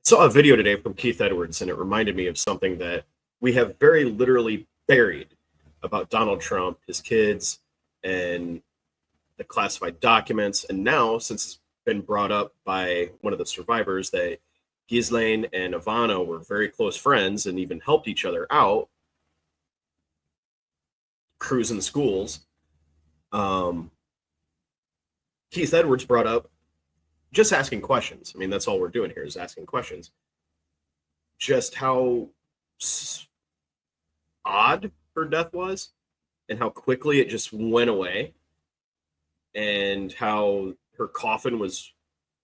Saw a video today from Keith Edwards, and it reminded me of something that we have very literally buried about Donald Trump, his kids, and the classified documents. And now, since it's been brought up by one of the survivors that Ghislaine and Ivana were very close friends and even helped each other out cruising schools, Keith Edwards brought up just asking questions. I mean, that's all we're doing here is asking questions. Just how odd her death was and how quickly it just went away, and how her coffin was,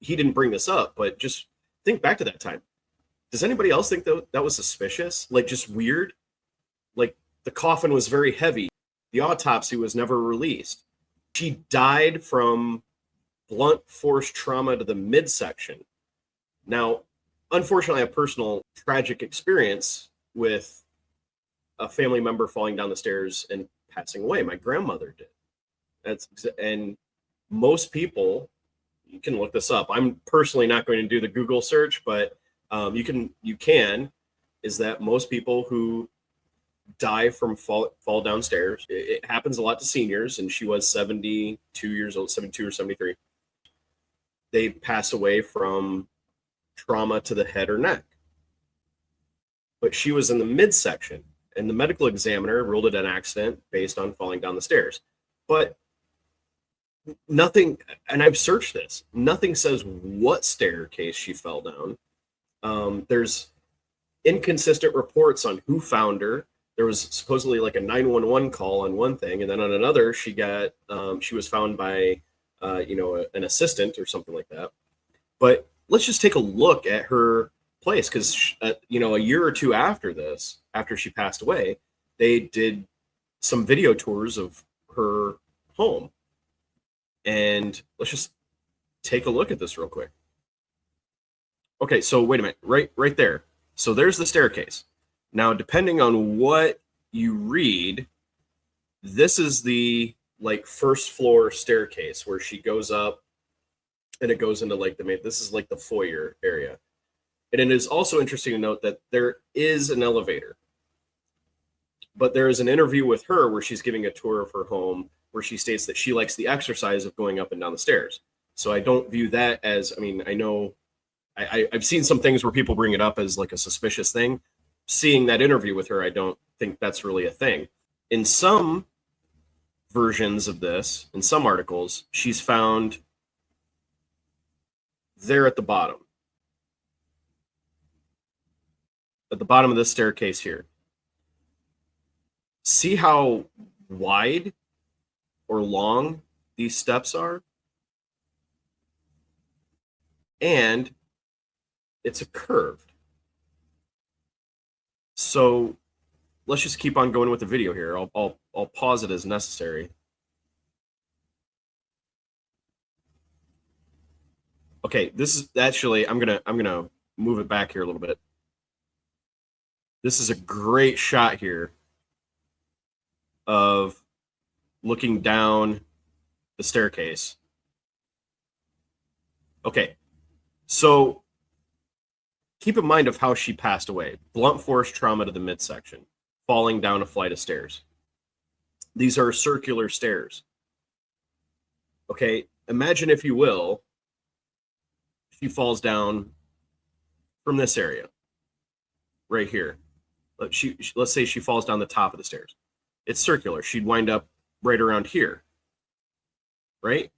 he didn't bring this up, but just think back to that time. Does anybody else think that was suspicious? Like, just weird? Like, the coffin was very heavy. The autopsy was never released. She died from blunt force trauma to the midsection. Now, unfortunately, I have a personal tragic experience with a family member falling down the stairs and passing away. My grandmother did. And most people, you can look this up. I'm personally not going to do the Google search, but you can, is that most people who die from fall downstairs, it happens a lot to seniors, and she was 72 years old, 72 or 73. They pass away from trauma to the head or neck. But she was in the midsection, and the medical examiner ruled it an accident based on falling down the stairs. But nothing, and I've searched this, nothing says what staircase she fell down. There's inconsistent reports on who found her. There was supposedly like a 911 call on one thing, and then on another, she was found by an assistant or something like that. But let's just take a look at her place, because a year or two after this, after she passed away, they did some video tours of her home. And let's just take a look at this real quick. Okay, so wait a minute, right there. So there's the staircase. Now, depending on what you read, this is the first floor staircase where she goes up, and it goes into this is like the foyer area. And it is also interesting to note that there is an elevator, but there is an interview with her where she's giving a tour of her home, where she states that she likes the exercise of going up and down the stairs. So I don't view that as, I know I've seen some things where people bring it up as like a suspicious thing. Seeing that interview with her, I don't think that's really a thing. In some versions of this, in some articles, she's found there at the bottom of this staircase here. See how wide or long these steps are? And it's a curved. So let's just keep on going with the video here. I'll pause it as necessary. Okay, this is actually, I'm gonna move it back here a little bit. This is a great shot here of looking down the staircase. Okay, so keep in mind of how she passed away. Blunt force trauma to the midsection, falling down a flight of stairs. These are circular stairs. Okay, imagine, if you will, she falls down from this area, right here. Let's say she falls down the top of the stairs. It's circular. She'd wind up right around here, right?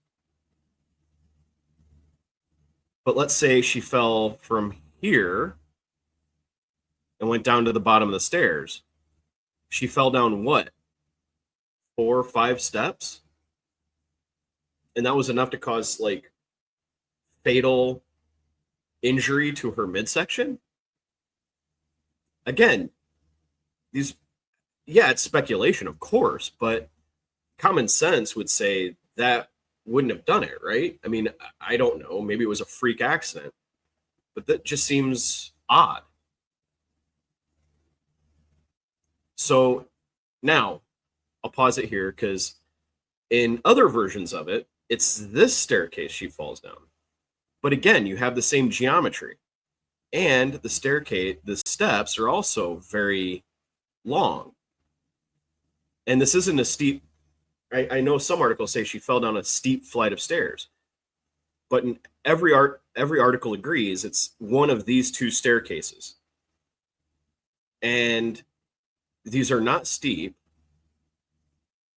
But let's say she fell from here and went down to the bottom of the stairs. She fell down what? 4 or 5 steps? And that was enough to cause fatal injury to her midsection? Again, it's speculation, of course, but common sense would say that wouldn't have done it, right? I don't know. Maybe it was a freak accident, but that just seems odd. So now I'll pause it here, because in other versions of it, it's this staircase she falls down. But again, you have the same geometry. And the staircase, the steps are also very long. And this isn't a steep, I know some articles say she fell down a steep flight of stairs, but in every article agrees it's one of these two staircases. And these are not steep.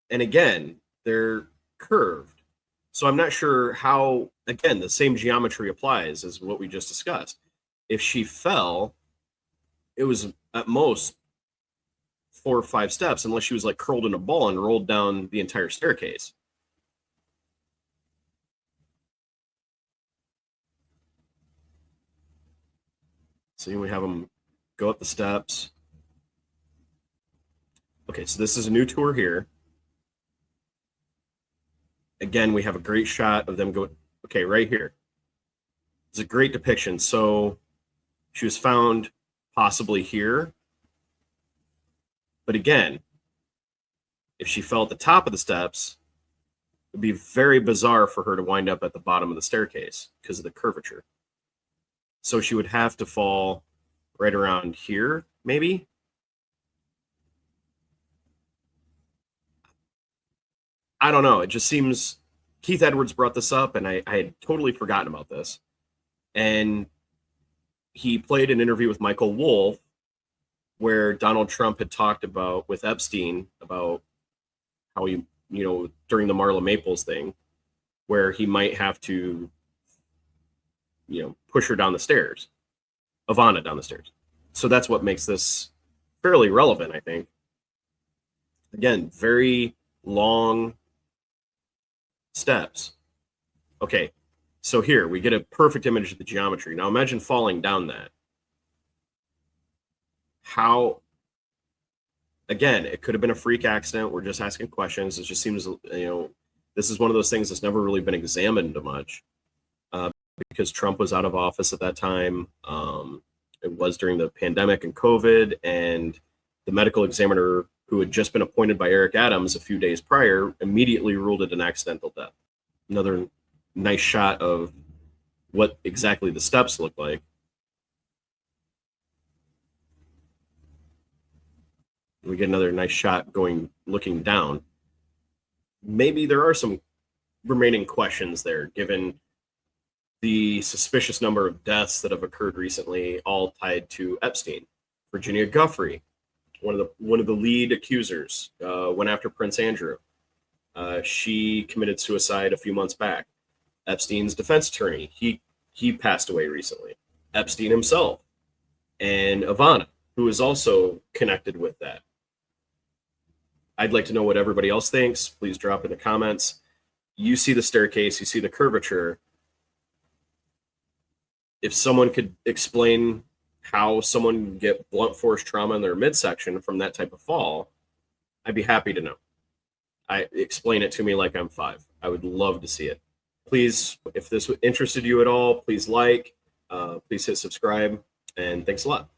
And again, they're curved. So I'm not sure how, again, the same geometry applies as what we just discussed. If she fell, it was at most 4 or 5 steps, unless she was like curled in a ball and rolled down the entire staircase. So we have them go up the steps. Okay, so this is a new tour here. Again, we have a great shot of them go. Okay, right here. It's a great depiction. So she was found possibly here. But again, if she fell at the top of the steps, it'd be very bizarre for her to wind up at the bottom of the staircase because of the curvature. So she would have to fall right around here, maybe. I don't know. It just seems Keith Edwards brought this up, and I had totally forgotten about this. And he played an interview with Michael Wolff where Donald Trump had talked about with Epstein about how he, during the Marla Maples thing, where he might have to, push her down the stairs, Ivana down the stairs. So that's what makes this fairly relevant, I think. Again, very long steps. Okay, so here we get a perfect image of the geometry. Now imagine falling down that. How, again, it could have been a freak accident. We're just asking questions. It just seems, this is one of those things that's never really been examined much because Trump was out of office at that time. It was during the pandemic and COVID, and the medical examiner who had just been appointed by Eric Adams a few days prior immediately ruled it an accidental death. Another nice shot of what exactly the steps look like. We get another nice shot looking down. Maybe there are some remaining questions there, given the suspicious number of deaths that have occurred recently, all tied to Epstein. Virginia Giuffre, one of the lead accusers, went after Prince Andrew. She committed suicide a few months back. Epstein's defense attorney, he passed away recently. Epstein himself, and Ivana, who is also connected with that. I'd like to know what everybody else thinks. Please drop in the comments. You see the staircase, you see the curvature. If someone could explain how someone can get blunt force trauma in their midsection from that type of fall, I'd be happy to know. Explain it to me like I'm 5. I would love to see it. Please, if this interested you at all, please like, please hit subscribe, and thanks a lot.